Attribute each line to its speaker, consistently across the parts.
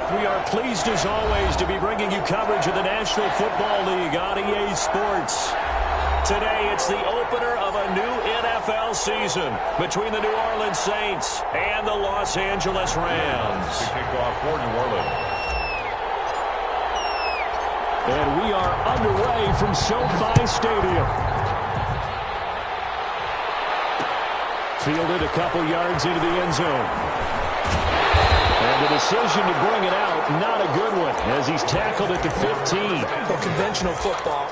Speaker 1: We are pleased as always to be bringing you coverage of the National Football League on EA Sports. Today it's the opener of a new NFL season between the New Orleans Saints and the Los Angeles Rams.
Speaker 2: To kick off for New Orleans.
Speaker 1: And we are underway from SoFi Stadium. Fielded a couple yards into the end zone. And the decision to bring it out, not a good one, as he's tackled at the 15.
Speaker 3: Well, conventional football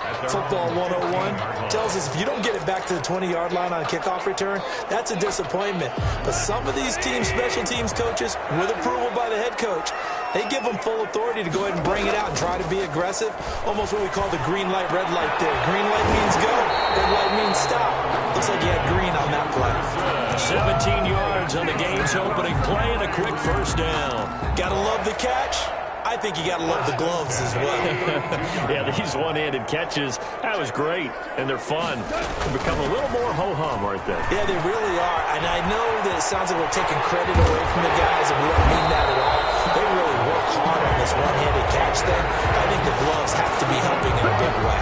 Speaker 3: 101, tells us if you don't get it back to the 20-yard line on a kickoff return, that's a disappointment. But some of these teams, special teams coaches, with approval by the head coach, they give them full authority to go ahead and bring it out and try to be aggressive. Almost what we call the green light, red light there. Green light means go. Red light means stop. Looks like he had green on that play.
Speaker 1: 17 yards on the game's opening play and a quick first down.
Speaker 3: Gotta love the catch. I think you gotta love the gloves as well.
Speaker 1: Yeah, these one-handed catches, that was great, and they're fun. They become a little more ho-hum right there.
Speaker 3: Yeah, they really are, and I know that it sounds like we're taking credit away from the guys, and we don't mean that at all. They really work hard on this one-handed catch thing. I think the gloves have to be helping in a big way.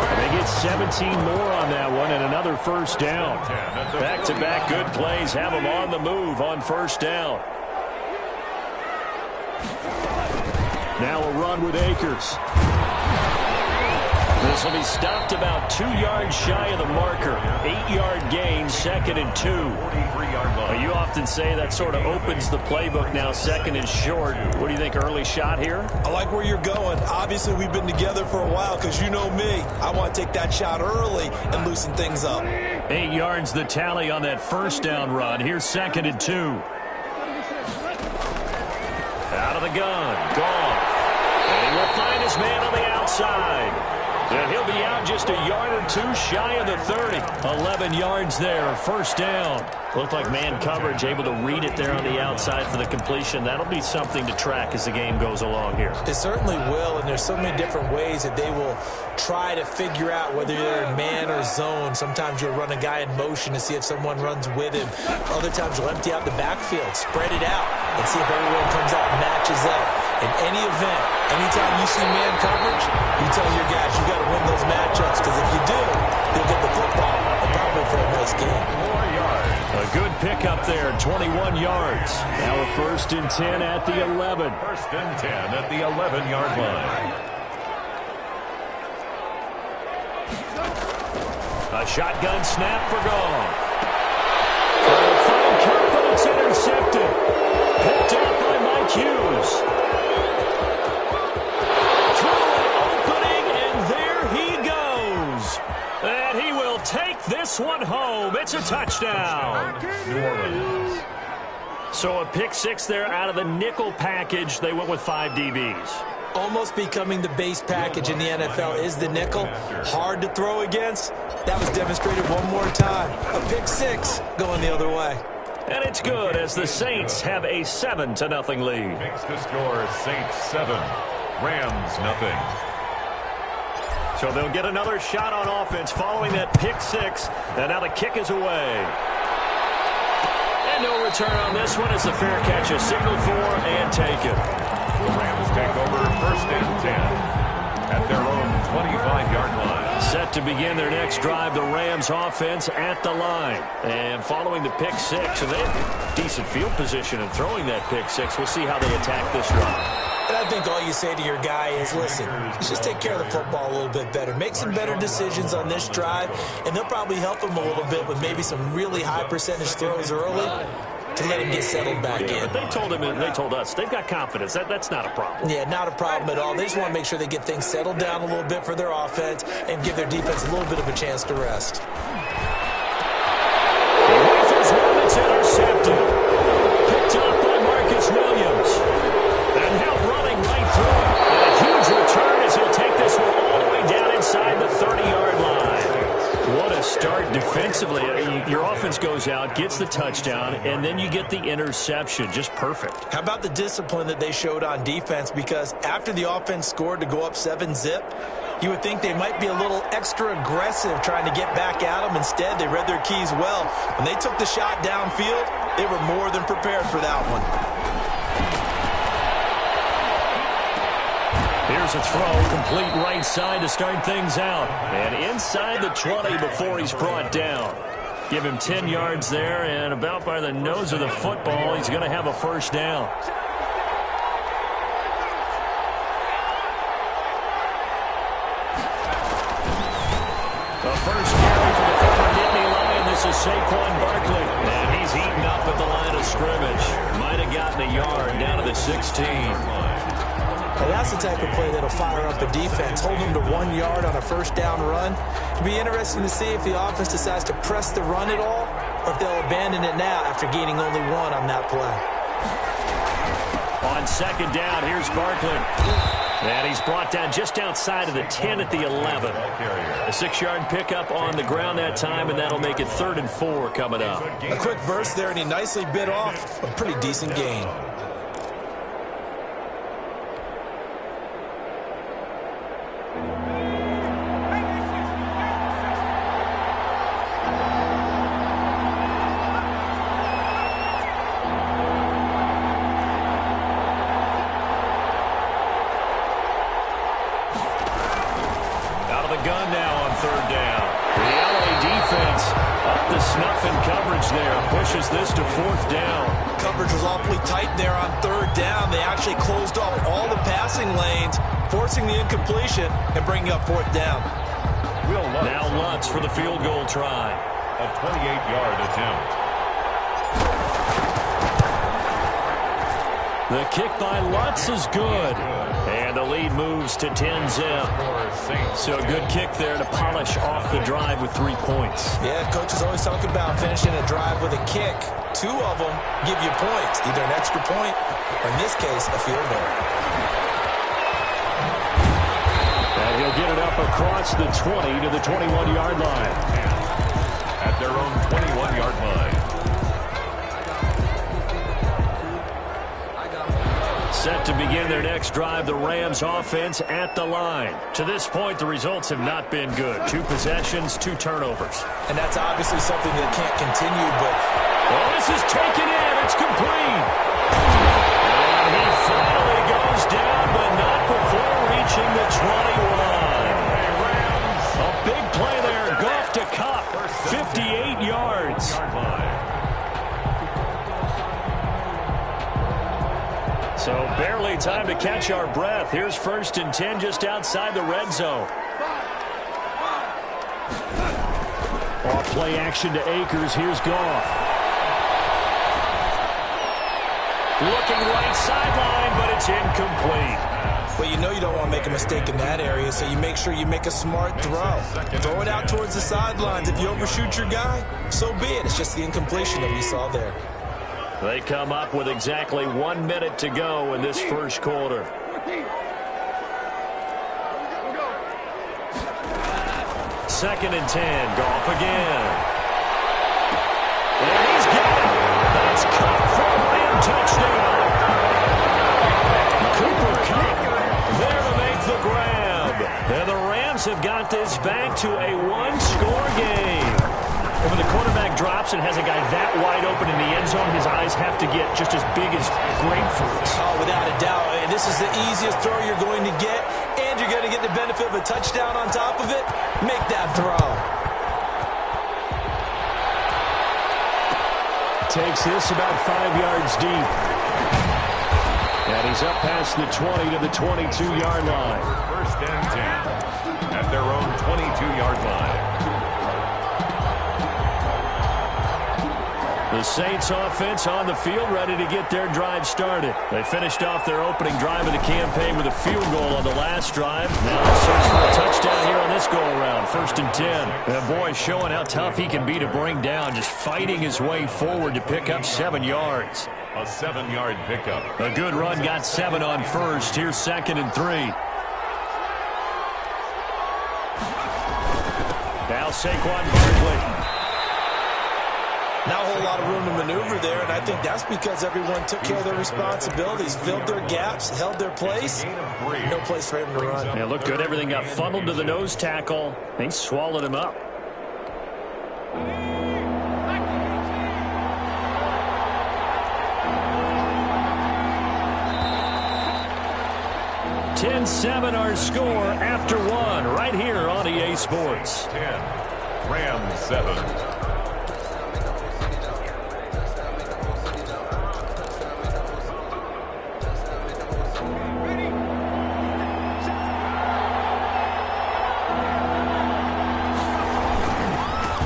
Speaker 1: And they get 17 more on that one and another first down. Back-to-back good plays have them on the move on first down. Now a run with Akers. This will be stopped about 2 yards shy of the marker. 8-yard gain, 2nd and 2. Well, you often say that sort of opens the playbook now, 2nd and short. What do you think, early shot here?
Speaker 3: I like where you're going. Obviously, we've been together for a while because you know me. I want to take that shot early and loosen things up.
Speaker 1: 8 yards the tally on that first down run. Here's 2nd and 2. Out of the gun. Gone. And he will find his man on the outside. And he'll be out just a yard or two shy of the 30. 11 yards there. First down. Looked like man coverage, able to read it there on the outside for the completion. That'll be something to track as the game goes along here.
Speaker 3: It certainly will, and there's so many different ways that they will try to figure out whether you're in man or zone. Sometimes you'll run a guy in motion to see if someone runs with him. Other times you'll empty out the backfield, spread it out, and see if everyone comes out and matches up. In any event, anytime you see man coverage, you tell your guys you got to win those matchups, because if you do, you'll get the football and probably for a nice game.
Speaker 2: 4 yards.
Speaker 1: A good pickup there, 21 yards. Now a 1st and 10 at the 11.
Speaker 2: 1st and 10 at the 11-yard line.
Speaker 1: A shotgun snap for Goff. Trying to find Kirk, but it's intercepted. Picked up by Mike Hughes. Through an opening, and there he goes. And he will take this one home. It's a touchdown.
Speaker 2: New Orleans.
Speaker 1: So a pick six there out of the nickel package. They went with 5 DBs.
Speaker 3: Almost becoming the base package in the NFL is the nickel. Hard to throw against. That was demonstrated one more time. A pick six going the other way.
Speaker 1: And it's good as the Saints have a 7-0 lead.
Speaker 2: Makes the score Saints 7, Rams nothing.
Speaker 1: So they'll get another shot on offense following that pick six. And now the kick is away. And no return on this one. It's a fair catch, a signal for and taken.
Speaker 2: The Rams take over 1st and 10 at their own 25-yard line.
Speaker 1: Set to begin their next drive, the Rams offense at the line. And following the pick six, and they have decent field position in throwing that pick six. We'll see how they attack this drive.
Speaker 3: And I think all you say to your guy is, listen, let's just take care of the football a little bit better. Make some better decisions on this drive, and they'll probably help him a little bit with maybe some really high percentage throws early to let him get settled back in.
Speaker 1: But they told him, and they told us, they've got confidence. That's not a problem.
Speaker 3: Yeah, not a problem at all. They just want to make sure they get things settled down a little bit for their offense and give their defense a little bit of a chance to rest.
Speaker 1: He rifles one, it's intercepted. Picked up by Marcus Williams. And help running right through it. And a huge return as he'll take this one all the way down inside the 30-yard line. What a start defensively. Your offense goes out, gets the touchdown, and then you get the interception. Just perfect.
Speaker 3: How about the discipline that they showed on defense? Because after the offense scored to go up 7-zip, you would think they might be a little extra aggressive trying to get back at them. Instead, they read their keys well. When they took the shot downfield, they were more than prepared for that one.
Speaker 1: Here's a throw, complete right side to start things out. And inside the 20 before he's brought down. Give him 10 yards there, and about by the nose of the football, he's going to have a first down. The first carry for the former Nittany Lion. This is Saquon Barkley. And he's eaten up at the line of scrimmage. Might have gotten a yard down to the 16.
Speaker 3: And that's the type of play that'll fire up a defense. Hold them to 1 yard on a first down run. It'll be interesting to see if the offense decides to press the run at all, or if they'll abandon it now after gaining only 1 on that play.
Speaker 1: On second down, here's Barkley. And he's brought down just outside of the 10 at the 11. A 6-yard pickup on the ground that time, and that'll make it 3rd and 4 coming up.
Speaker 3: A quick burst there, and he nicely bit off a pretty decent gain.
Speaker 1: Gun now on 3rd down. The LA defense up the snuff in coverage there. Pushes this to 4th down.
Speaker 3: Coverage was awfully tight there on 3rd down. They actually closed off all the passing lanes, forcing the incompletion and bringing up 4th down.
Speaker 1: Now Lutz for the field goal try.
Speaker 2: A 28-yard attempt.
Speaker 1: The kick by Lutz is good. And the lead moves to 10-zip. So a good kick there to polish off the drive with 3 points.
Speaker 3: Yeah, coaches always talk about finishing a drive with a kick. 2 of them give you points, either an extra point or, in this case, a field goal.
Speaker 1: And he'll get it up across the 20 to the 21-yard line.
Speaker 2: At their own 21-yard line.
Speaker 1: Set to begin their next drive, the Rams offense at the line. To this point, the results have not been good. 2 possessions, 2 turnovers.
Speaker 3: And that's obviously something that can't continue, but...
Speaker 1: Well, this is taken in. It's complete. And he finally goes down, but not before reaching the 21. A big play there. Goff to Cup. 58 yards. So barely time to catch our breath. Here's 1st and 10 just outside the red zone. Off play action to Akers. Here's Goff. Looking right sideline, but it's incomplete.
Speaker 3: Well, you know you don't want to make a mistake in that area, so you make sure you make a smart throw. Throw it out towards the sidelines. If you overshoot your guy, so be it. It's just the incompletion that we saw there.
Speaker 1: They come up with exactly 1 minute to go in this first quarter. Second and 10. Goff again. And he's got it. That's Cup for a Ram touchdown. Cooper Cup there to make the grab. And the Rams have got this back to a 1-score game. And when the quarterback drops and has a guy that wide open in the end zone, his eyes have to get just as big as grapefruits.
Speaker 3: Oh, without a doubt. And this is the easiest throw you're going to get, and you're going to get the benefit of a touchdown on top of it. Make that throw.
Speaker 1: Takes this about 5 yards deep. And he's up past the 20 to the 22-yard line.
Speaker 2: 1st and 10 at their own 22-yard line.
Speaker 1: The Saints offense on the field, ready to get their drive started. They finished off their opening drive of the campaign with a field goal on the last drive. Now they'll search for a touchdown here on this go-around. 1st and 10. And boy, showing how tough he can be to bring down, just fighting his way forward to pick up 7 yards.
Speaker 2: A 7-yard pickup.
Speaker 1: A good run, got 7 on first. Here's 2nd and 3. Now Saquon Barkley.
Speaker 3: Not a whole lot of room to maneuver there, and I think that's because everyone took care of their responsibilities, filled their gaps, held their place. No place for him to run.
Speaker 1: Yeah, looked good. Everything got funneled to the nose tackle. They swallowed him up. 10-7 our score after one right here on EA Sports.
Speaker 2: 10, Rams 7.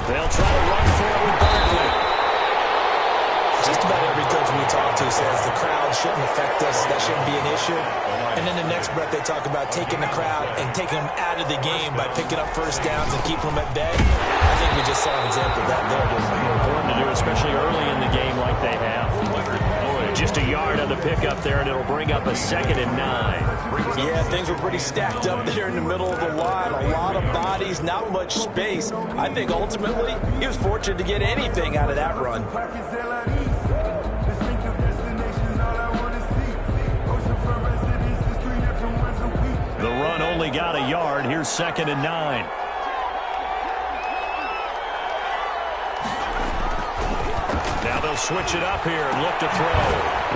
Speaker 1: They'll try to run for it with Barkley.
Speaker 3: Just about every coach we talk to says the crowd shouldn't affect us. That shouldn't be an issue. And then the next breath they talk about taking the crowd and taking them out of the game by picking up first downs and keeping them at bay. I think we just saw an example of that there, didn't we?
Speaker 1: Important to do, especially early in the game like they have. Just a yard on the pickup there, and it'll bring up a 2nd and 9.
Speaker 3: Yeah, things were pretty stacked up there in the middle of the line. A lot of bodies, not much space. I think ultimately he was fortunate to get anything out of that run.
Speaker 1: The run only got a yard. Here's 2nd and 9. Now they'll switch it up here and look to throw.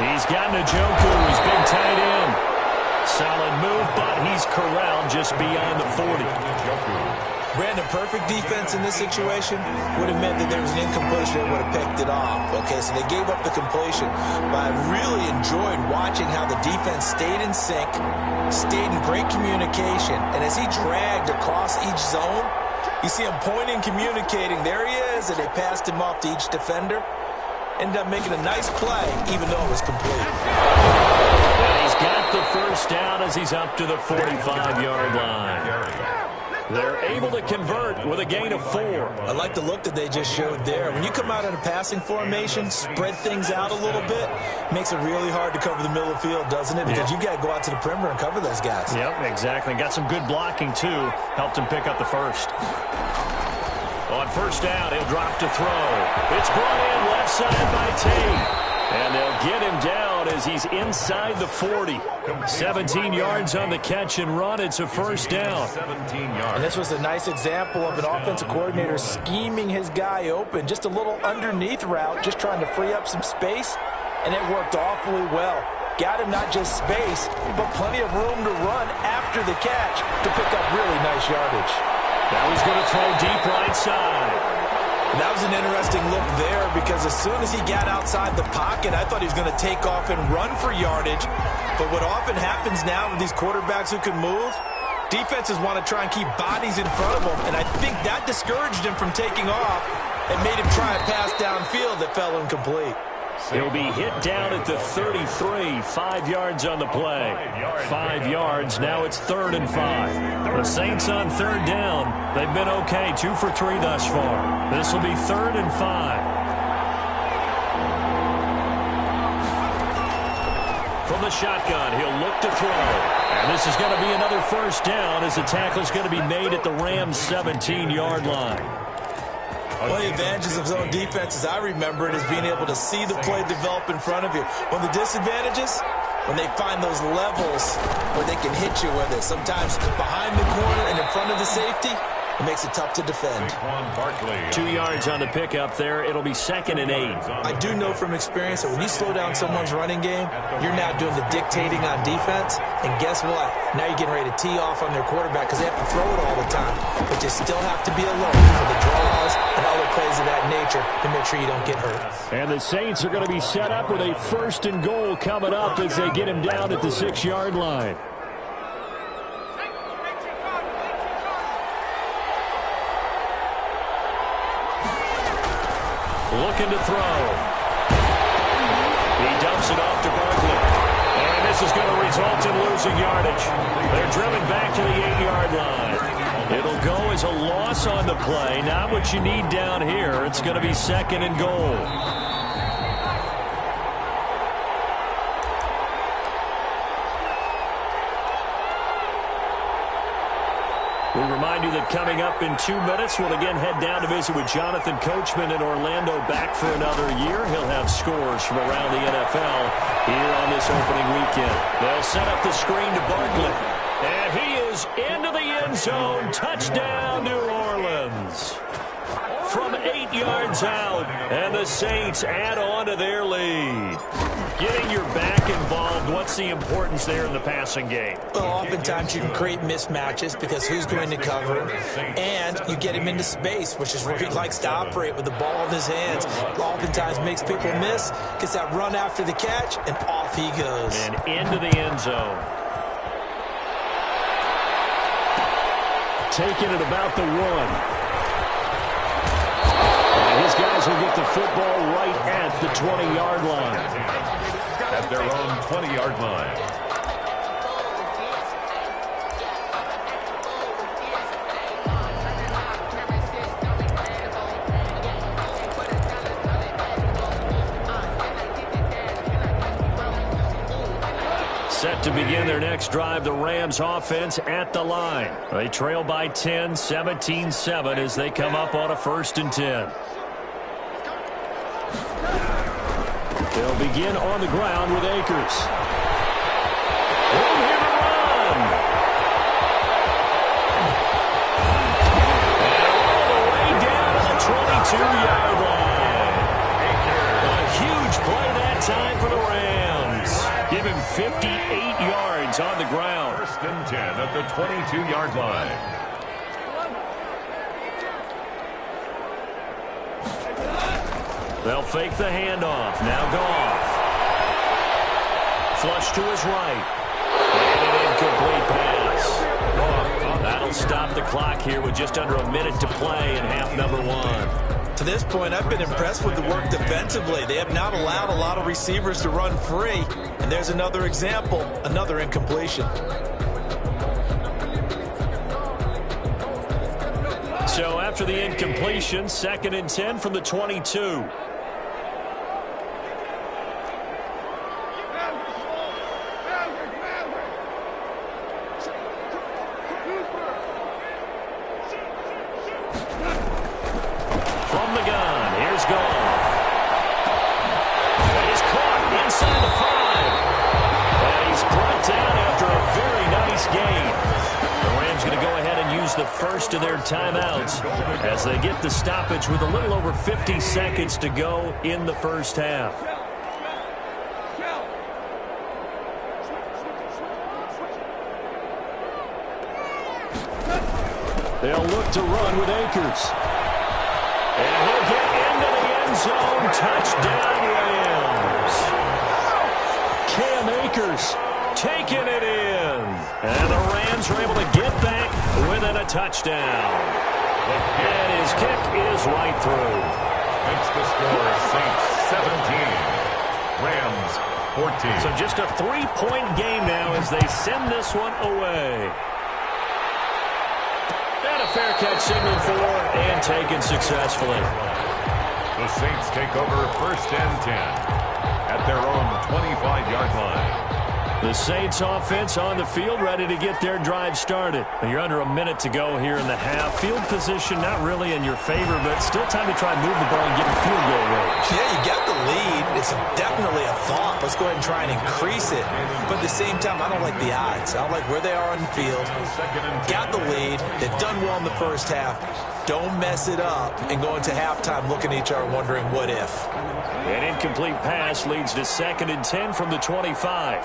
Speaker 1: He's got Njoku, his big tight end. Solid move, but he's corralled just beyond the 40.
Speaker 3: Brandon, perfect defense in this situation would have meant that there was an incompletion that would have picked it off. Okay, so they gave up the completion. But I really enjoyed watching how the defense stayed in sync, stayed in great communication, and as he dragged across each zone, you see him pointing, communicating. There he is, and they passed him off to each defender. Ended up making a nice play, even though it was complete.
Speaker 1: And he's got the first down as he's up to the 45-yard line. They're able to convert with a gain of 4.
Speaker 3: I like the look that they just showed there. When you come out in a passing formation, spread things out a little bit, makes it really hard to cover the middle of the field, doesn't it? Because you got to go out to the perimeter and cover those guys.
Speaker 1: Yep, exactly. Got some good blocking, too. Helped him pick up the first. On first down, he'll drop to throw. It's brought in left side by Tate. And they'll get him down as he's inside the 40. 17 yards on the catch and run. It's a first down.
Speaker 2: 17 yards.
Speaker 3: And this was a nice example of an offensive coordinator scheming his guy open. Just a little underneath route, just trying to free up some space. And it worked awfully well. Got him not just space, but plenty of room to run after the catch to pick up really nice yardage.
Speaker 1: Now he's going to throw deep right side.
Speaker 3: And that was an interesting look there because as soon as he got outside the pocket, I thought he was going to take off and run for yardage. But what often happens now with these quarterbacks who can move, defenses want to try and keep bodies in front of them. And I think that discouraged him from taking off and made him try a pass downfield that fell incomplete.
Speaker 1: He'll be hit down at the 33, 5 yards on the play. 5 yards, now it's 3rd and 5. The Saints on 3rd down. They've been okay, 2 for 3 thus far. This will be 3rd and 5. From the shotgun, he'll look to throw. And this is going to be another first down as the tackle's going to be made at the Rams' 17-yard line.
Speaker 3: One of the advantages of zone defense, as I remember it, is being able to see the play develop in front of you. One of the disadvantages, when they find those levels where they can hit you with it, sometimes behind the corner and in front of the safety, it makes it tough to defend.
Speaker 1: 2 yards on the pickup there. It'll be 2nd and 8.
Speaker 3: I do know from experience that when you slow down someone's running game, you're now doing the dictating on defense. And guess what? Now you're getting ready to tee off on their quarterback because they have to throw it all the time. But you still have to be alert for the draws and other plays of that nature to make sure you don't get hurt.
Speaker 1: And the Saints are going to be set up with a 1st and goal coming up as they get him down at the 6-yard line. Looking to throw. He dumps it off to Barkley. And this is going to result in losing yardage. They're drilling back to the 8-yard line. It'll go as a loss on the play. Not what you need down here. It's going to be 2nd and goal. We remind you that coming up in 2 minutes, we'll again head down to visit with Jonathan Coachman in Orlando, back for another year. He'll have scores from around the NFL here on this opening weekend. They'll set up the screen to Barkley. And he is into the end zone. Touchdown, New Orleans. From 8 yards out, and the Saints add on to their lead. Getting your back involved, what's the importance there in the passing game?
Speaker 3: Well, oftentimes you can create mismatches because who's going to cover, and you get him into space, which is where he likes to operate with the ball in his hands. Oftentimes makes people miss, gets that run after the catch, and off he goes.
Speaker 1: And into the end zone. Taking it about the 1. His guys will get the football right at the 20-yard line.
Speaker 2: At their own 20-yard line.
Speaker 1: Set to begin their next drive, the Rams offense at the line. They trail by 10, 17-7 as they come up on a 1st and 10. They'll begin on the ground with Akers. Room here to run. And all the way down to the 22-yard line. A huge play that time for the Rams. Give him 58 yards on the ground.
Speaker 2: 1st and 10 at the 22-yard line.
Speaker 1: They'll fake the handoff. Now Goff. Flush to his right. And an incomplete pass. That'll stop the clock here with just under a minute to play in half number 1.
Speaker 3: To this point, I've been impressed with the work defensively. They have not allowed a lot of receivers to run free. And there's another example, another incompletion.
Speaker 1: So after the incompletion, 2nd and 10 from the 22. The first of their timeouts as they get the stoppage with a little over 50 seconds to go in the first half. They'll look to run with Akers. And he'll get into the end zone. Touchdown, Rams. Cam Akers taking it in. And the Rams are able to get back within a touchdown. And his kick is right through.
Speaker 2: Makes the score Saints 17. Rams 14.
Speaker 1: So just a 3-point game now as they send this one away. And a fair catch signal for and taken successfully.
Speaker 2: The Saints take over 1st and 10 at their own 25-yard line.
Speaker 1: The Saints offense on the field ready to get their drive started. You're under a minute to go here in the half. Field position not really in your favor, but still time to try and move the ball and get in field goal range.
Speaker 3: Yeah, you got the lead. It's definitely a thought. Let's go ahead and try and increase it. But at the same time, I don't like the odds. I don't like where they are on the field. Got the lead. They've done well in the first half. Don't mess it up and go into halftime looking at each other wondering what if.
Speaker 1: An incomplete pass leads to 2nd and 10 from the 25.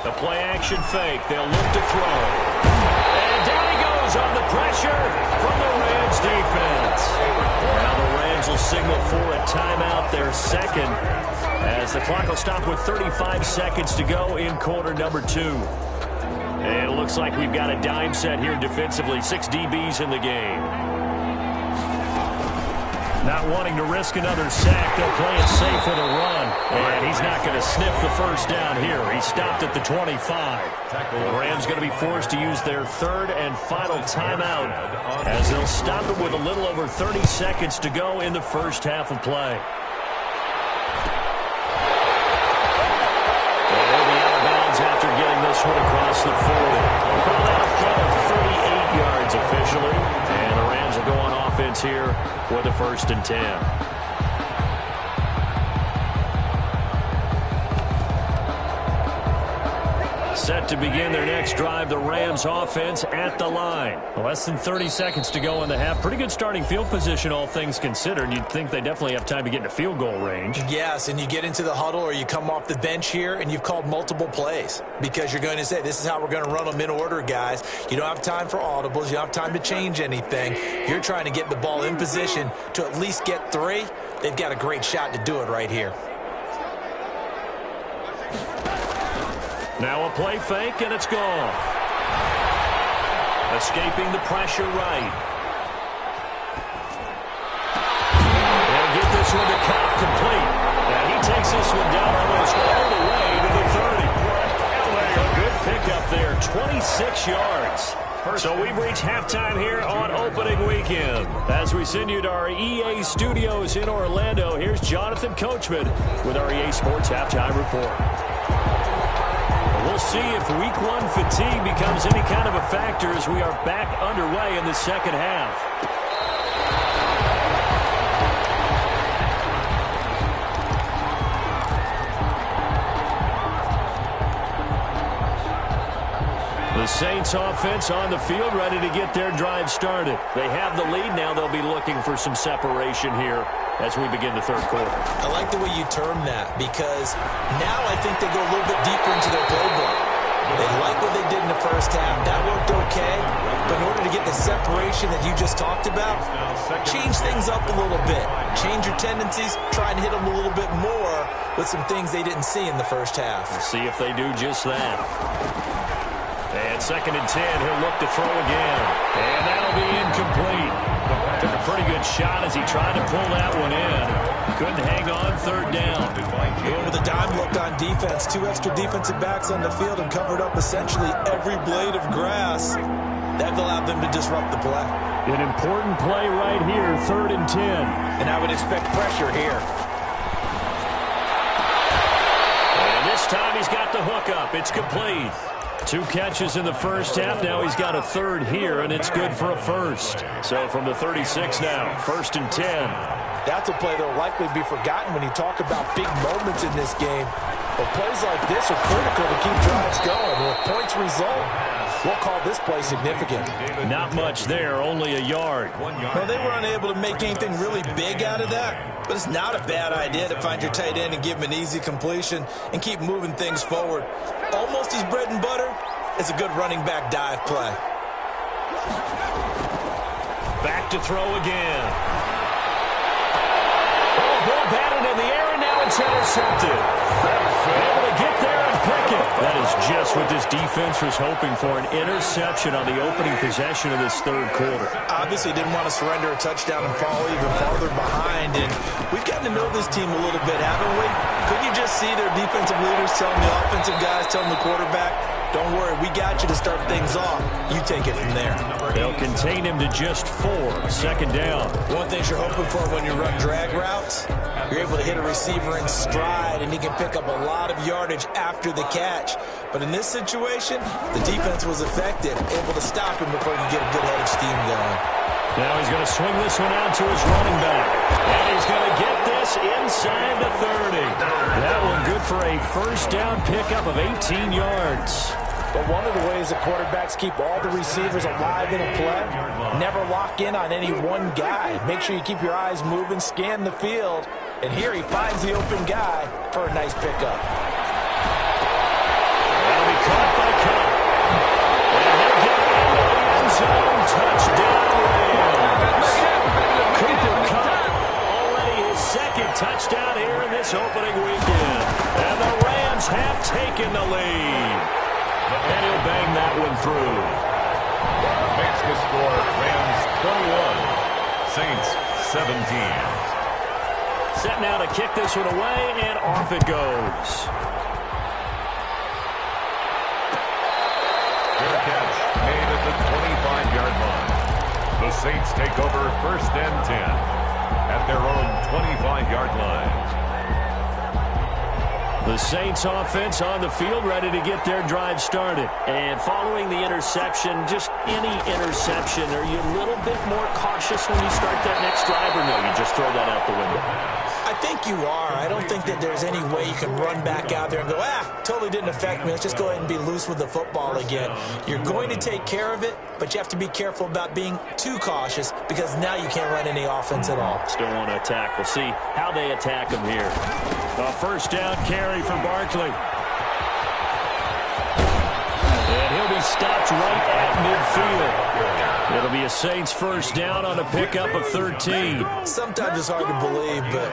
Speaker 1: The play-action fake. They'll look to throw. And down he goes on the pressure from the Rams defense. Now the Rams will signal for a timeout, their 2nd, as the clock will stop with 35 seconds to go in quarter number 2. And it looks like we've got a dime set here defensively. 6 DBs in the game. Not wanting to risk another sack, they'll play it safe with a run. And he's not going to sniff the first down here. He stopped at the 25. The Rams going to be forced to use their 3rd and final timeout as they'll stop it with a little over 30 seconds to go in the first half of play. And they'll be out of bounds after getting this one across the 40. Call that a play of 38 yards officially. And the Rams will go on offense here with a 1st and 10. Set to begin their next drive, the Rams offense at the line.
Speaker 4: Less than 30 seconds to go in the half. Pretty good starting field position, all things considered. You'd think they definitely have time to get into field goal range.
Speaker 3: Yes, and you get into the huddle or you come off the bench here and you've called multiple plays because you're going to say, this is how we're going to run them in order, guys. You don't have time for audibles. You don't have time to change anything. You're trying to get the ball in position to at least get 3. They've got a great shot to do it right here.
Speaker 1: Now a play fake, and it's gone. Escaping the pressure right. They'll get this one to Cobb complete. And he takes this one down almost all the way to the 30. A good pickup there, 26 yards. So we've reached halftime here on opening weekend. As we send you to our EA studios in Orlando, here's Jonathan Coachman with our EA Sports Halftime Report. We'll see if Week 1 fatigue becomes any kind of a factor as we are back underway in the second half. The Saints offense on the field ready to get their drive started. They have the lead now. They'll be looking for some separation here as we begin the third quarter.
Speaker 3: I like the way you term that because now I think they go a little bit deeper into their playbook. They like what they did in the first half. That worked okay. But in order to get the separation that you just talked about, change things up a little bit. Change your tendencies. Try and hit them a little bit more with some things they didn't see in the first half.
Speaker 1: We'll see if they do just that. And 2nd and 10, he'll look to throw again. And that'll be incomplete. Took a pretty good shot as he tried to pull that one in. Couldn't hang on 3rd down.
Speaker 3: Going with a dime look on defense. 2 extra defensive backs on the field and covered up essentially every blade of grass. That allowed them to disrupt the play.
Speaker 1: An important play right here, 3rd and 10.
Speaker 3: And I would expect pressure here.
Speaker 1: And this time he's got the hook up. It's complete. 2 catches in the first half. Now he's got a 3rd here, and it's good for a 1st. So from the 36 now, 1st and 10.
Speaker 3: That's a play that will likely be forgotten when you talk about big moments in this game. But plays like this are critical to keep drives going. If points result, we'll call this play significant.
Speaker 1: Not much there, only a yard.
Speaker 3: Well, they were unable to make anything really big out of that. But it's not a bad idea to find your tight end and give him an easy completion and keep moving things forward. Almost his bread and butter is a good running back dive play.
Speaker 1: Back to throw again. Oh, ball batted in the air, and now it's intercepted. Able to get there and pick it. That is just what this defense was hoping for, an interception on the opening possession of this 3rd quarter.
Speaker 3: Obviously didn't want to surrender a touchdown and fall even farther behind. And we've gotten to know this team a little bit, haven't we? Couldn't you just see their defensive leaders telling the offensive guys, telling the quarterback, don't worry, we got you to start things off. You take it from there.
Speaker 1: They'll contain him to just 4, 2nd down.
Speaker 3: One thing you're hoping for when you run drag routes, you're able to hit a receiver in stride, and he can pick up a lot of yardage after the catch. But in this situation, the defense was effective, able to stop him before he could get a good head of steam going.
Speaker 1: Now he's going to swing this one out to his running back. And he's going to get this inside the 30. That one good for a 1st down pickup of 18 yards.
Speaker 3: But one of the ways the quarterbacks keep all the receivers alive in a play, never lock in on any one guy. Make sure you keep your eyes moving, scan the field. And here he finds the open guy for a nice pickup.
Speaker 1: That'll be caught by Cup. And he'll get into the end zone. Touchdown, Rams. Cooper Cup, already his 2nd touchdown here in this opening weekend. And the Rams have taken the lead. And he'll bang that one through.
Speaker 2: Makes the score Rams 21, Saints 17.
Speaker 1: Set now to kick this one away, and off it goes.
Speaker 2: Fair catch made at the 25-yard line. The Saints take over 1st and 10 at their own 25-yard line.
Speaker 1: The Saints offense on the field ready to get their drive started. And following the interception, just any interception, are you a little bit more cautious when you start that next drive, or no, you just throw that out the window?
Speaker 3: I think you are. I don't think that there's any way you can run back out there and go, totally really didn't affect me. Let's just go ahead and be loose with the football again. You're going to take care of it, but you have to be careful about being too cautious because now you can't run any offense at all.
Speaker 4: Still want to attack. We'll see how they attack him here. A first down carry for Barkley. And he'll be stopped right at midfield. It'll be a Saints first down on a pickup of 13.
Speaker 3: Sometimes it's hard to believe, but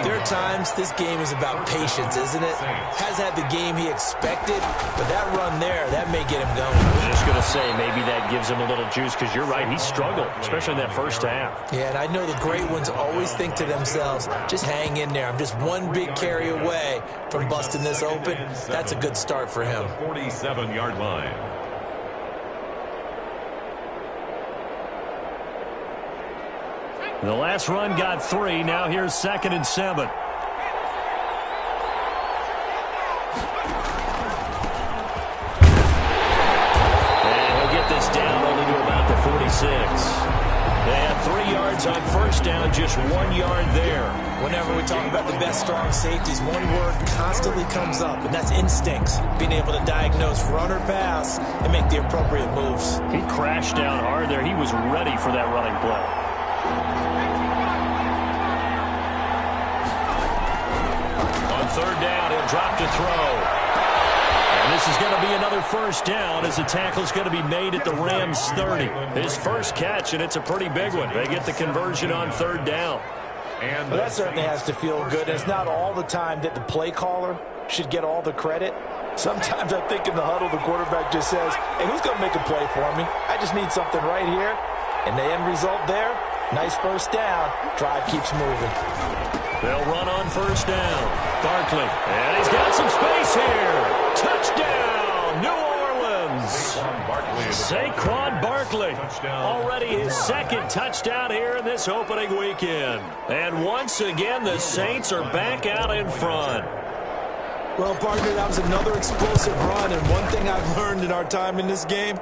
Speaker 3: there are times this game is about patience, isn't it? Hasn't had the game he expected, but that run there, that may get him going.
Speaker 4: I was just going to say, maybe that gives him a little juice because you're right, he struggled, especially in that first half.
Speaker 3: Yeah, and I know the great ones always think to themselves, just hang in there. I'm just one big carry away from busting this open. That's a good start for him.
Speaker 2: 47-yard line.
Speaker 4: The last run got 3. Now here's 2nd and 7. And he'll get this down only to about the 46. They had 3 yards on first down, just 1 yard there.
Speaker 3: Whenever we talk about the best strong safeties, one word constantly comes up, and that's instincts. Being able to diagnose run or pass and make the appropriate moves.
Speaker 4: He crashed down hard there. He was ready for that running play. On third down, he'll drop to throw. And this is going to be another first down as the tackle's going to be made at the Rams 30. His first catch, and it's a pretty big one. They get the conversion on third down.
Speaker 3: Well, that certainly has to feel good. And it's not all the time that the play caller should get all the credit. Sometimes I think in the huddle, the quarterback just says, hey, who's going to make a play for me? I just need something right here. And the end result there, nice first down. Drive keeps moving.
Speaker 4: They'll run on first down. Barkley, and he's got some space here. Touchdown, New Orleans. Saquon Barkley, already his 2nd touchdown here in this opening weekend. And once again, the Saints are back out in front.
Speaker 3: Well, partner, that was another explosive run, and one thing I've learned in our time in this game,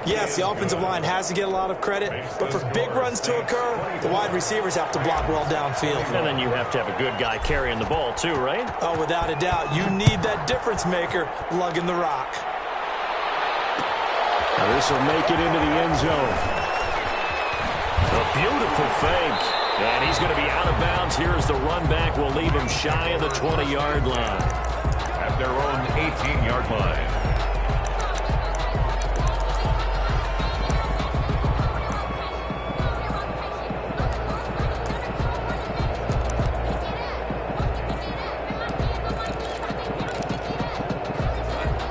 Speaker 3: yes, the offensive line has to get a lot of credit, but for big runs to occur, the wide receivers have to block well downfield.
Speaker 4: And then you have to have a good guy carrying the ball too, right?
Speaker 3: Oh, without a doubt. You need that difference maker lugging the rock.
Speaker 4: Now this will make it into the end zone. A beautiful fake. And he's going to be out of bounds here as the run back will leave him shy of the 20-yard line.
Speaker 2: At their own 18-yard line.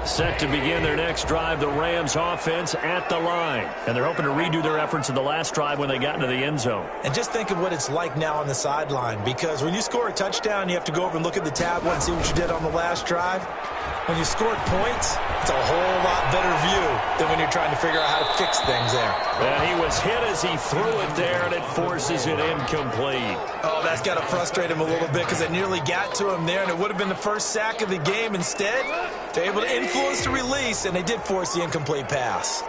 Speaker 4: Set to begin their next drive, the Rams offense at the line. And they're hoping to redo their efforts in the last drive when they got into the end zone.
Speaker 3: And just think of what it's like now on the sideline, because when you score a touchdown, you have to go over and look at the tablet and see what you did on the last drive. When you scored points, it's a whole lot better view than when you're trying to figure out how to fix things there.
Speaker 4: And he was hit as he threw it there, and it forces it incomplete.
Speaker 3: Oh, that's got to frustrate him a little bit because it nearly got to him there, and it would have been the first sack of the game. Instead, they're able to influence the release, and they did force the incomplete pass.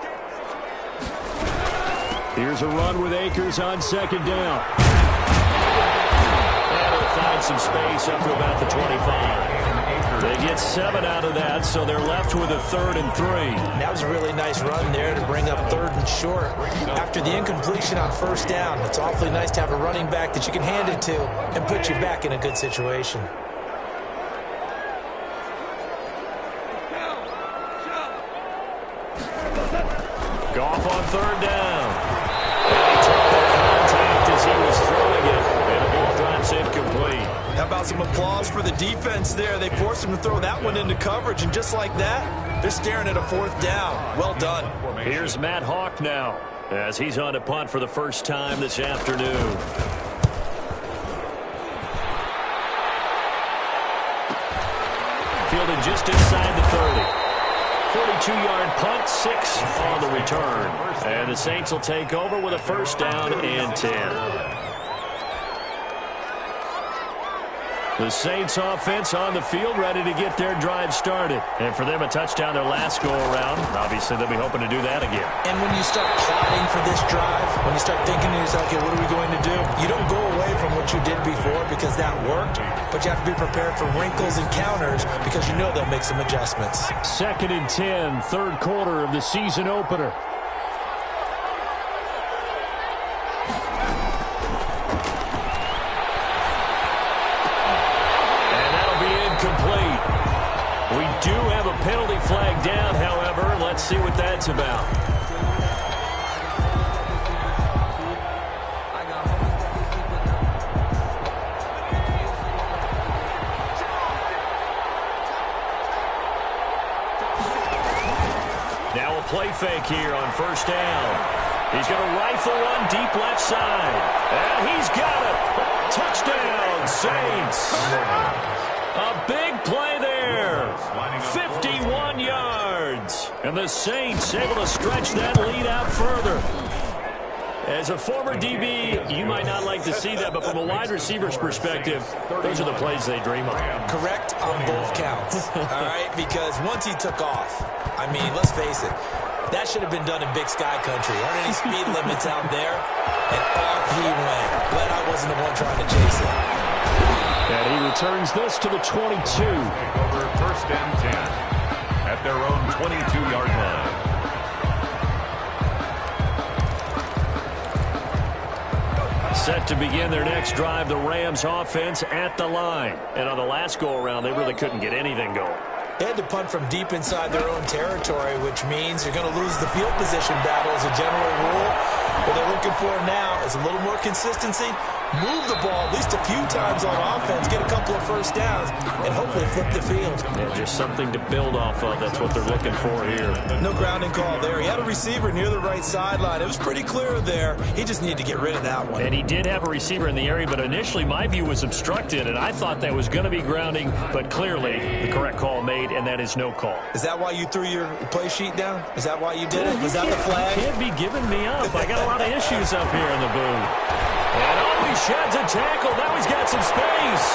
Speaker 4: Here's a run with Akers on second down. And he'll find some space up to about the 25. They get 7 out of that, so they're left with a 3rd and 3.
Speaker 3: That was a really nice run there to bring up 3rd and short. After the incompletion on first down, it's awfully nice to have a running back that you can hand it to and put you back in a good situation.
Speaker 4: Goff on third down. And he took the contact as he was throwing it, and the ball drops incomplete.
Speaker 3: How about some applause for the defense there? They forced him to throw that one into coverage, and just like that, they're staring at a 4th down. Well done.
Speaker 4: Here's Matt Hawk now as he's on to punt for the first time this afternoon. Fielded just inside the 30. 42-yard punt, 6 on the return. And the Saints will take over with a first down and 10. The Saints offense on the field, ready to get their drive started. And for them, a touchdown their last go-around. Obviously, they'll be hoping to do that again.
Speaker 3: And when you start plotting for this drive, when you start thinking to yourself, okay, what are we going to do? You don't go away from what you did before because that worked, but you have to be prepared for wrinkles and counters because you know they'll make some adjustments.
Speaker 4: 2nd and 10, third quarter of the season opener. We do have a penalty flag down, however. Let's see what that's about. Now a play fake here on first down. He's going to rifle one deep left side. And he's got it. Touchdown, Saints. A big play there. 51 yards. And the Saints able to stretch that lead out further. As a former DB, you might not like to see that, but from a wide receiver's perspective, those are the plays they dream of.
Speaker 3: Correct on both counts, all right? Because once he took off, I mean, let's face it, that should have been done in Big Sky Country. Aren't any speed limits out there? And off he went. Glad I wasn't the one trying to chase it.
Speaker 4: And he returns this to the 22.
Speaker 2: Over 1st and 10 at their own 22-yard line.
Speaker 4: Set to begin their next drive, the Rams offense at the line. And on the last go-around, they really couldn't get anything going.
Speaker 3: They had to punt from deep inside their own territory, which means you're going to lose the field position battle as a general rule. What they're looking for now is a little more consistency, move the ball at least a few times on offense, get a couple of first downs, and hopefully flip the field.
Speaker 4: Yeah, just something to build off of. That's what they're looking for here.
Speaker 3: No grounding call there. He had a receiver near the right sideline. It was pretty clear there. He just needed to get rid of that one.
Speaker 4: And he did have a receiver in the area, but initially my view was obstructed, and I thought that was going to be grounding, but clearly the correct call made, and that is no call.
Speaker 3: Is that why you threw your play sheet down? Is that why you did it? Was that the flag?
Speaker 4: Can't be giving me up. I got a lot of issues up here in the booth. And he sheds a tackle. Now he's got some space.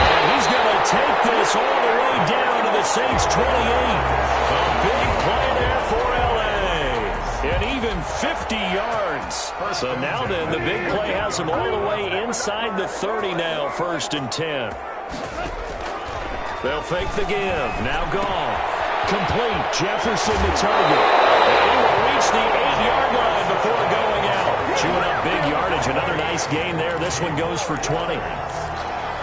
Speaker 4: And he's going to take this all the way down to the Saints 28. A big play there for L.A. And even 50 yards. So now then, the big play has him all the way inside the 30 now, 1st and 10. They'll fake the give. Now Goff. Complete. Jefferson the target. And he will reach the 8-yard line before going out. Chewing up big yardage. Another nice gain there. This one goes for 20.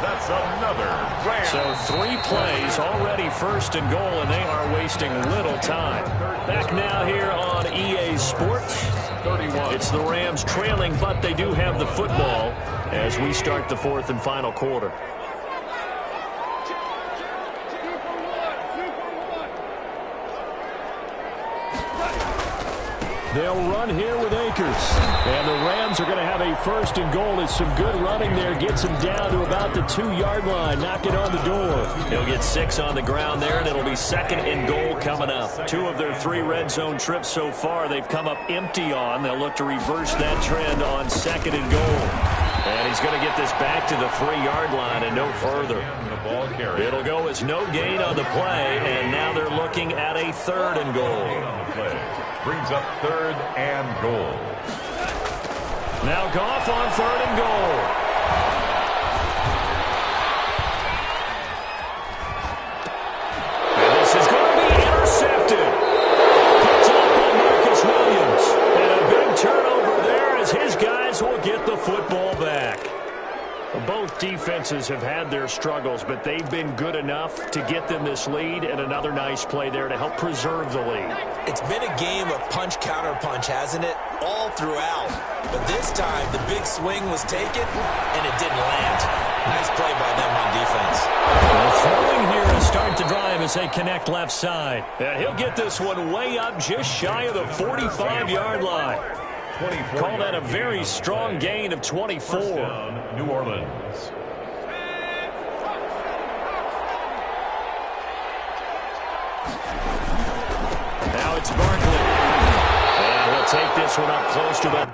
Speaker 2: That's another Rams.
Speaker 4: So 3 plays already 1st and goal, and they are wasting little time. Back now here on EA Sports.
Speaker 2: 31.
Speaker 4: It's the Rams trailing, but they do have the football as we start the 4th and final quarter. They'll run here with Akers. And the Rams are going to have a 1st and goal. As some good running there gets him down to about the 2-yard line. Knock it on the door. He'll get 6 on the ground there, and it'll be 2nd and goal coming up. 2 of their 3 red zone trips so far they've come up empty on. They'll look to reverse that trend on 2nd and goal. And he's going to get this back to the 3-yard line and no further. It'll go as no gain on the play, and now they're looking at a 3rd and goal.
Speaker 2: Brings up 3rd and goal.
Speaker 4: Now Goff on 3rd and goal. And this is going to be intercepted. Picked up by Marcus Williams. And a big turnover there as his guys will get the football back. Both defenses have had their struggles, but they've been good enough to get them this lead, and another nice play there to help preserve the lead.
Speaker 3: It's been a game of punch-counter-punch, hasn't it? All throughout. But this time, the big swing was taken, and it didn't land. Nice play by them on defense.
Speaker 4: Well, throwing here to start the drive as they connect left side. And he'll get this one way up just shy of the 45-yard line. Call that a very strong gain of 24.
Speaker 2: New Orleans.
Speaker 4: Now it's Barkley. And he'll take this one up close to the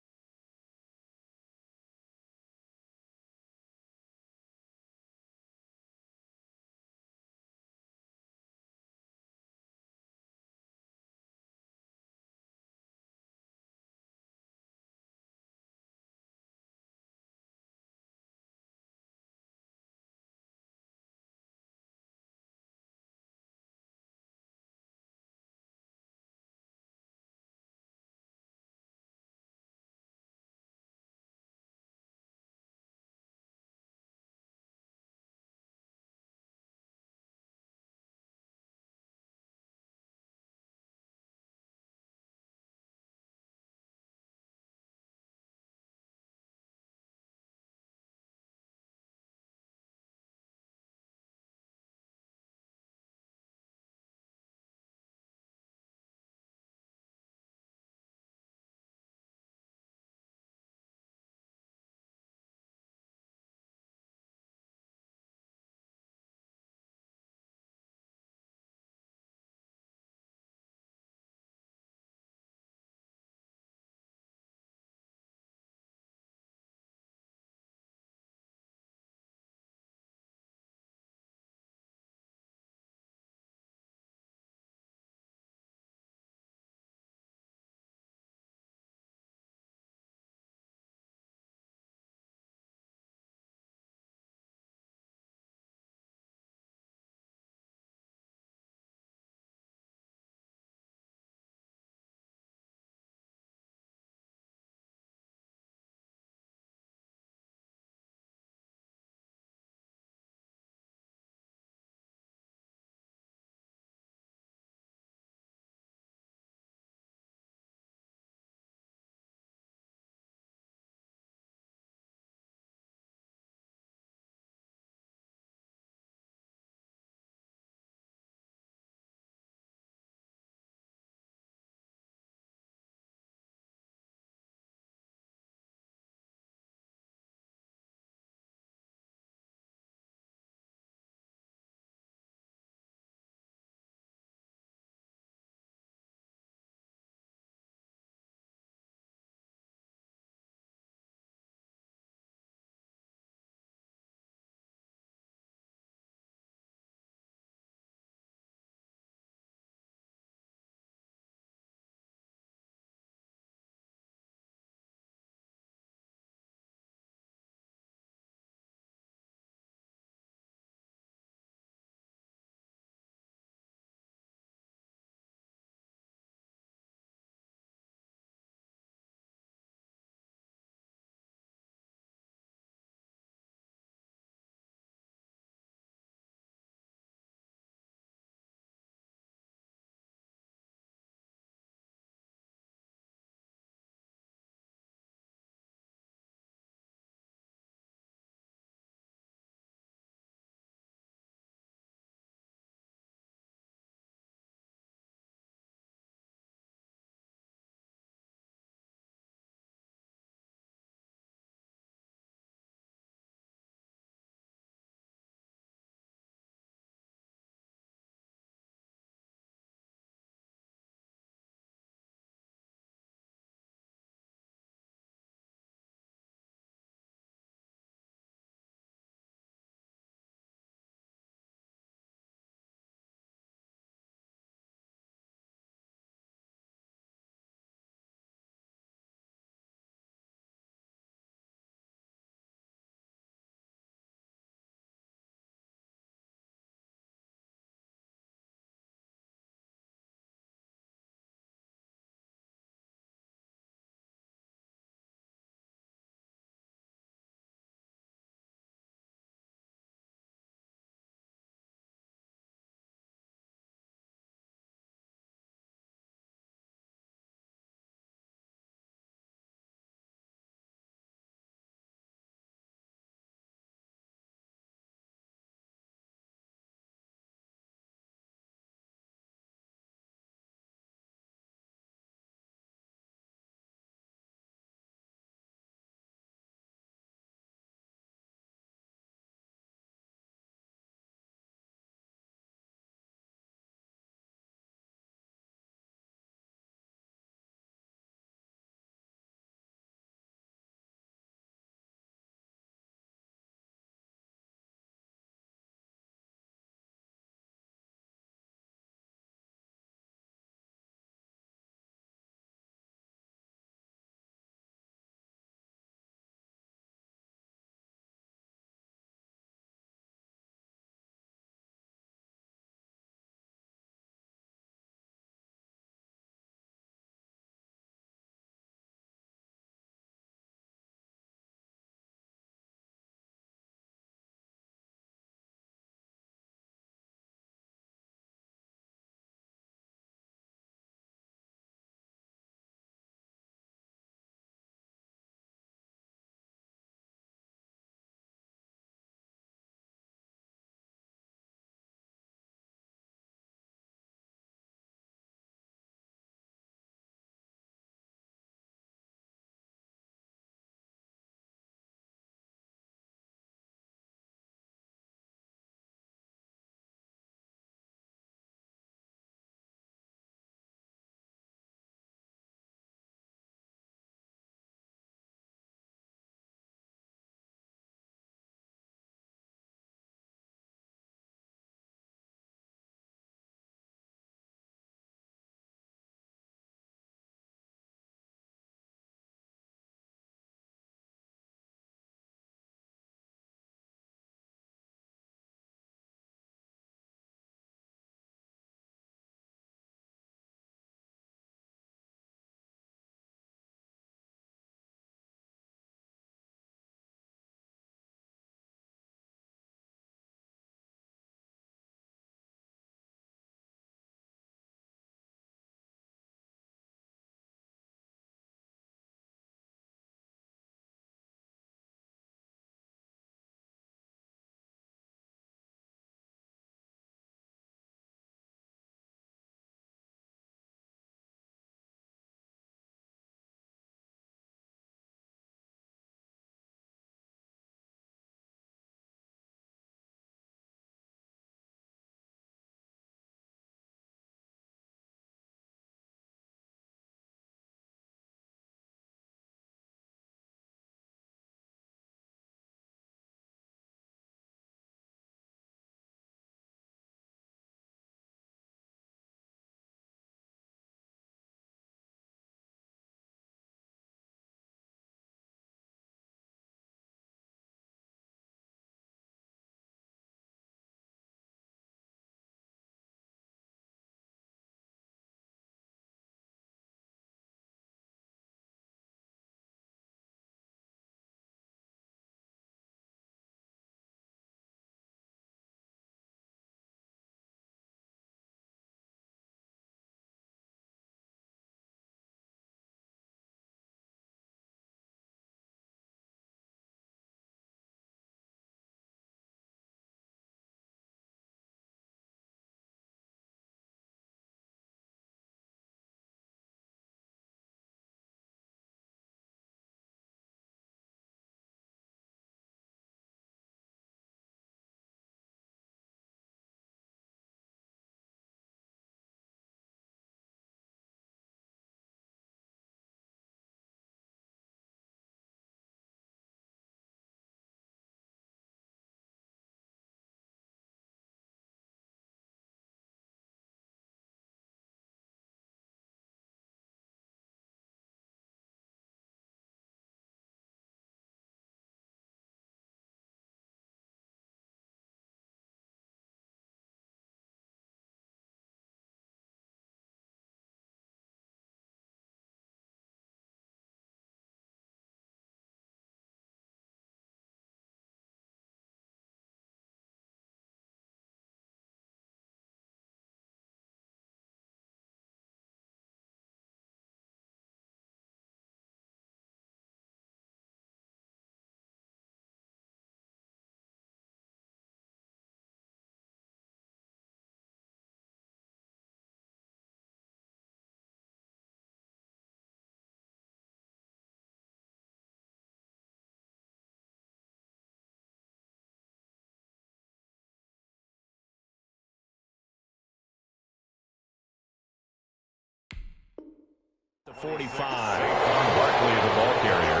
Speaker 4: 45.
Speaker 2: Saquon Barkley, the ball carrier.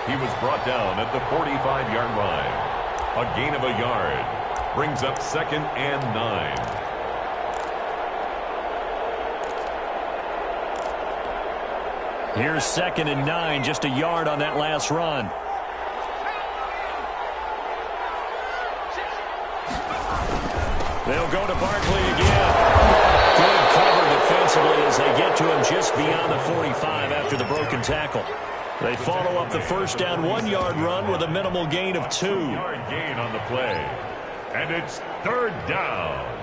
Speaker 2: He was brought down at the 45-yard line. A gain of a yard brings up 2nd and 9.
Speaker 4: Here's 2nd and 9, just a yard on that last run. They'll go to Barkley again. Good cover defensively as they get to him just beyond the 45 after the broken tackle. They follow up the first down 1-yard run with a minimal gain of 2.
Speaker 2: 2-yard gain on the play. And it's 3rd down.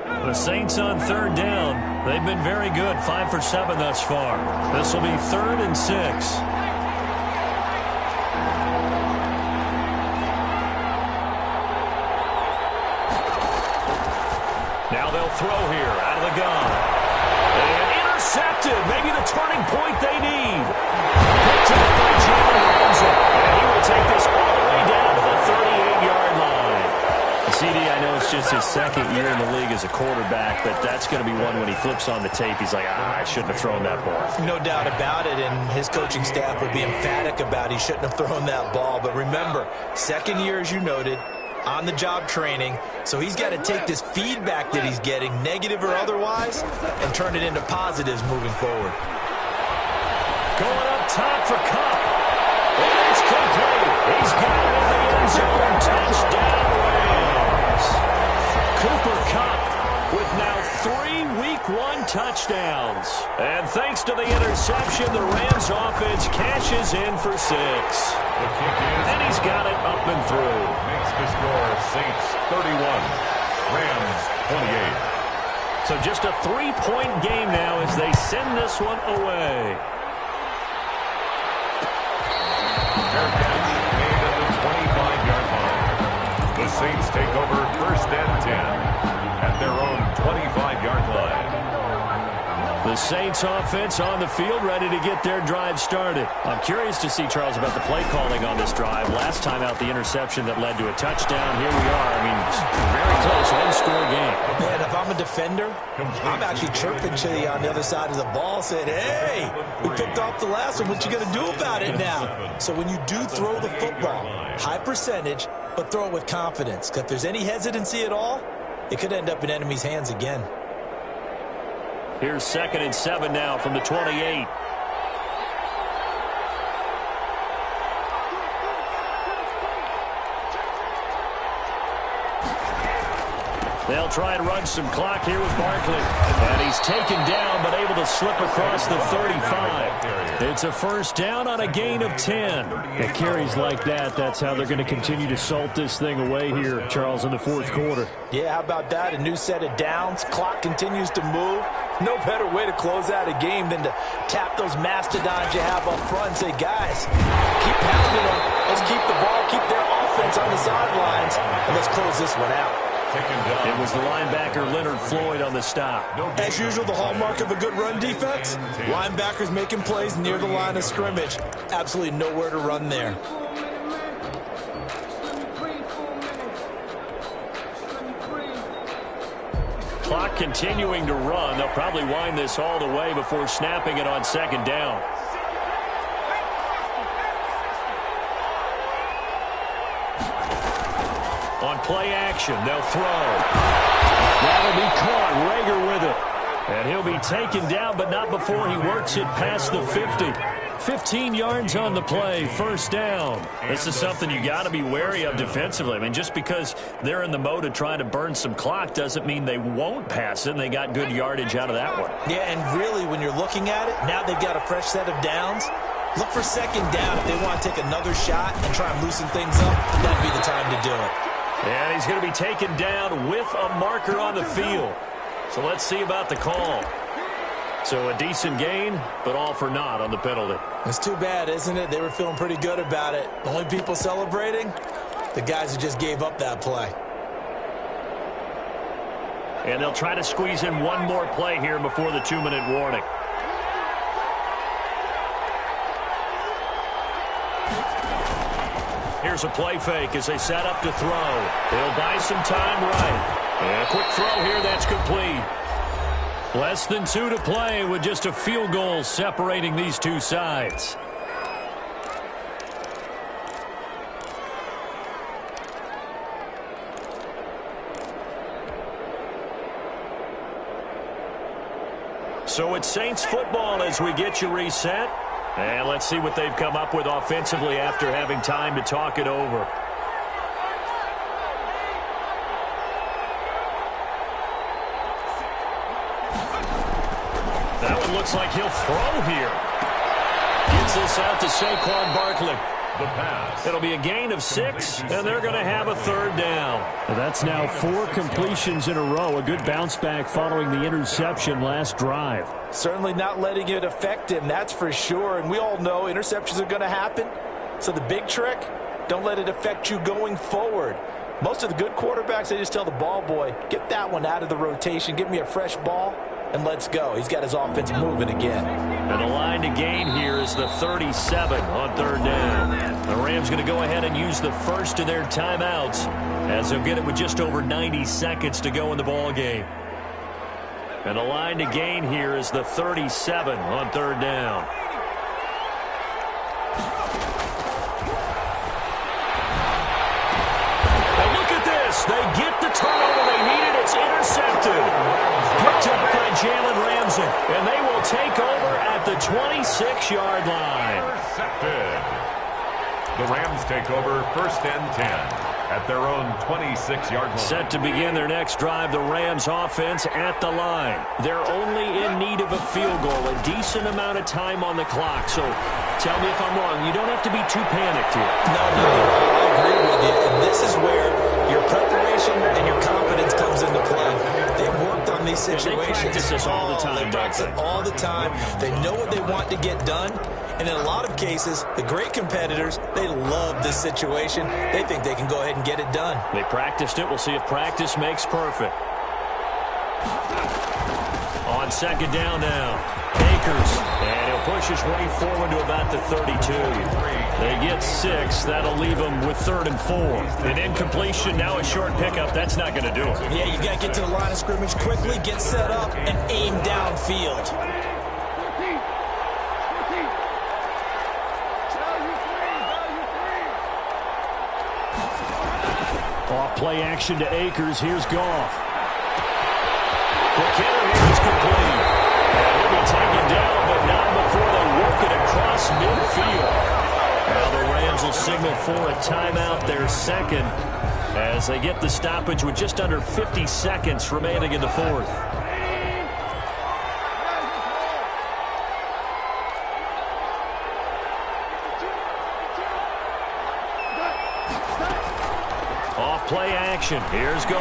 Speaker 4: The Saints on 3rd down. They've been very good, 5 for 7 thus far. This will be 3rd and 6. Now they'll throw here out of the gun. And intercepted. Maybe the turning point they need. Picked up by Jalen Ramsey. And he will take this all the way down to the 38-yard line. CD, I know it's just his 2nd year in the league as a quarterback, but that's going to be one when he flips on the tape, he's like, I shouldn't have thrown that ball.
Speaker 3: No doubt about it, and his coaching staff will be emphatic about he shouldn't have thrown that ball. But remember, 2nd year, as you noted, on-the-job training, so he's got to take this feedback that he's getting, negative or otherwise, and turn it into positives moving forward.
Speaker 4: Going up top for Cup. And it's complete. He's got it in the end zone. Touchdown, Rams. Cooper Kupp with now 3 Week 1 touchdowns. And thanks to the interception, the Rams offense cashes in for 6.
Speaker 2: The kick is,
Speaker 4: And he's got it up and through.
Speaker 2: makes the score Saints 31, Rams 28.
Speaker 4: So just a 3-point game now as they send this one away.
Speaker 2: Fair catch made at the 25-yard line. The Saints take over 1st and 10 at their own 25-yard line.
Speaker 4: The Saints offense on the field ready to get their drive started. I'm curious to see, Charles, about the play calling on this drive. Last time out, the interception that led to a touchdown. Here we are. I mean, very close, one-score game.
Speaker 3: Man, if I'm a defender, I'm actually chirping to you on the other side of the ball, saying, hey, we picked off the last one. What you going to do about it now? So when you do throw the football, high percentage, but throw it with confidence. Because if there's any hesitancy at all, it could end up in enemy's hands again.
Speaker 4: Here's 2nd and 7 now from the 28. They'll try and run some clock here with Barkley. And he's taken down, but able to slip across the 35. It's a first down on a gain of 10. And carries like that, that's how they're going to continue to salt this thing away here, Charles, in the 4th quarter.
Speaker 3: Yeah, how about that? A new set of downs. Clock continues to move. No better way to close out a game than to tap those mastodons you have up front and say, guys, keep pounding them. Let's keep the ball, keep their offense on the sidelines, and let's close this one out.
Speaker 4: It was the linebacker Leonard Floyd on the stop.
Speaker 3: As usual, the hallmark of a good run defense, linebackers making plays near the line of scrimmage. Absolutely nowhere to run there.
Speaker 4: Clock continuing to run. They'll probably wind this all the way before snapping it on 2nd down. On play action, they'll throw. That'll be caught. Rager with it. And he'll be taken down, but not before he works it past the 50. 15 yards on the play, first down. This is something you got to be wary of defensively. I mean, just because they're in the mode of trying to burn some clock doesn't mean they won't pass it, and they got good yardage out of that one.
Speaker 3: Yeah, and really, when you're looking at it, now they've got a fresh set of downs. Look for 2nd down if they want to take another shot and try and loosen things up. That'd be the time to do it.
Speaker 4: And he's going to be taken down with a marker on the field. So let's see about the call. So a decent gain, but all for naught on the penalty.
Speaker 3: It's too bad, isn't it? They were feeling pretty good about it. The only people celebrating, the guys who just gave up that play.
Speaker 4: And they'll try to squeeze in one more play here before the 2-minute warning. Here's a play fake as they set up to throw. They'll buy some time right. And a quick throw here, that's complete. Less than 2 to play with just a field goal separating these two sides. So it's Saints football as we get you reset. And let's see what they've come up with offensively after having time to talk it over. That one looks like he'll throw here. Gets this out to Saquon Barkley.
Speaker 2: The pass.
Speaker 4: It'll be a gain of 6, and they're going to have a third down.
Speaker 5: Well, that's now 4 completions in a row. A good bounce back following the interception last drive.
Speaker 3: Certainly not letting it affect him, that's for sure. And we all know interceptions are going to happen. So the big trick, don't let it affect you going forward. Most of the good quarterbacks, they just tell the ball boy, get that one out of the rotation, give me a fresh ball, and let's go. He's got his offense moving again.
Speaker 4: And the line to gain here is the 37 on third down. The Rams going to go ahead and use the first of their timeouts as they'll get it with just over 90 seconds to go in the ball game. And the line to gain here is the 37 on third down. And look at this. They get the turnover they needed. It's intercepted. Picked up by Jalen Ramsey. And they will take over at the 26-yard line.
Speaker 2: Intercepted. The Rams take over first and 10 at their own 26-yard line.
Speaker 4: Set to begin their next drive, the Rams offense at the line. They're only in need of a field goal, a decent amount of time on the clock. So tell me if I'm wrong. You don't have to be too panicked here.
Speaker 3: No, I agree with you. And this is where your preparation and your confidence comes into play. They've worked on these situations.
Speaker 4: They practice this all the time.
Speaker 3: They practice it all the time. They know what they want to get done. And in a lot of cases, the great competitors, they love this situation. They think they can go ahead and get it done.
Speaker 4: They practiced it. We'll see if practice makes perfect. On second down now, Akers. And he'll push his way forward to about the 32. They get 6. That'll leave them with 3rd and 4. An incompletion, now a short pickup. That's not going to do it.
Speaker 3: Yeah, you got to get to the line of scrimmage quickly, get set up, and aim downfield.
Speaker 5: Off-play action to Akers. Here's Goff.
Speaker 4: McKinnon is complete. And he'll be taken down, but not before they work it across midfield. Now the Rams will signal for a timeout, their second, as they get the stoppage with just under 50 seconds remaining in the fourth. Off-play action. Here's Goff.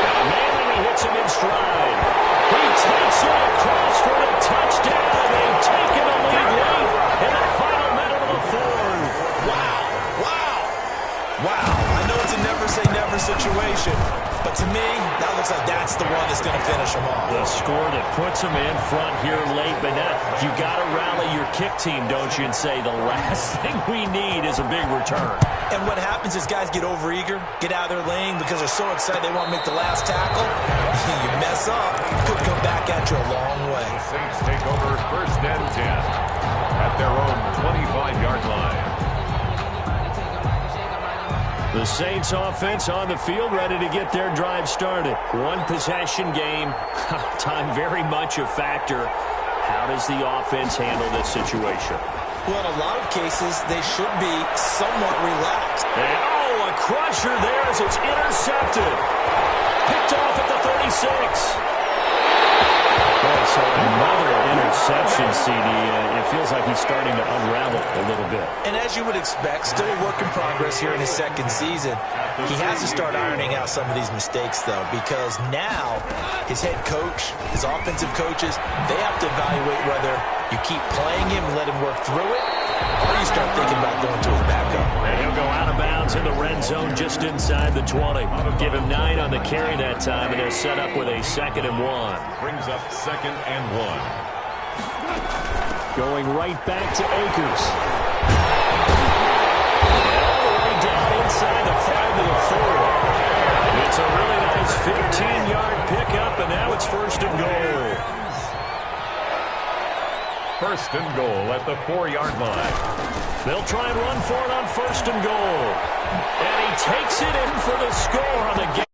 Speaker 4: And Manning, he hits him in stride. He takes it across for the touchdown. They've taken the lead late in the final minute of the fourth.
Speaker 3: Wow. I know it's a never-say-never situation, but to me, that looks like that's the one that's going to finish them off.
Speaker 4: The score that puts them in front here late, but now you got to rally your kick team, don't you, and say the last thing we need is a big return.
Speaker 3: And what happens is guys get overeager, get out of their lane because they're so excited they want to make the last tackle. You mess up, could come back at you a long way.
Speaker 2: The Saints take over first and 10 at their own 25-yard line.
Speaker 4: The Saints offense on the field, ready to get their drive started. One possession game, time very much a factor. How does the offense handle this situation?
Speaker 3: Well, in a lot of cases, they should be somewhat relaxed.
Speaker 4: And, a crusher there as it's intercepted. Picked off at the 36.
Speaker 5: Well, so another interception, CD. It feels like he's starting to unravel a little bit.
Speaker 3: And as you would expect, still a work in progress here in his second season. He has to start ironing out some of these mistakes, though, because now his head coach, his offensive coaches, they have to evaluate whether you keep playing him and let him work through it, or you start thinking about going to his backup.
Speaker 4: And he'll go out of bounds in the red zone just inside the 20. Give him 9 on the carry that time, and they're set up with a 2nd and 1.
Speaker 2: Brings up 2nd and 1.
Speaker 5: Going right back to Akers.
Speaker 4: And all the way down inside the 5 to the 4. It's a really nice 15-yard pickup, and now it's first and goal.
Speaker 2: First and goal at the 4-yard line.
Speaker 4: They'll try and run for it on first and goal. And he takes it in for the score on the game.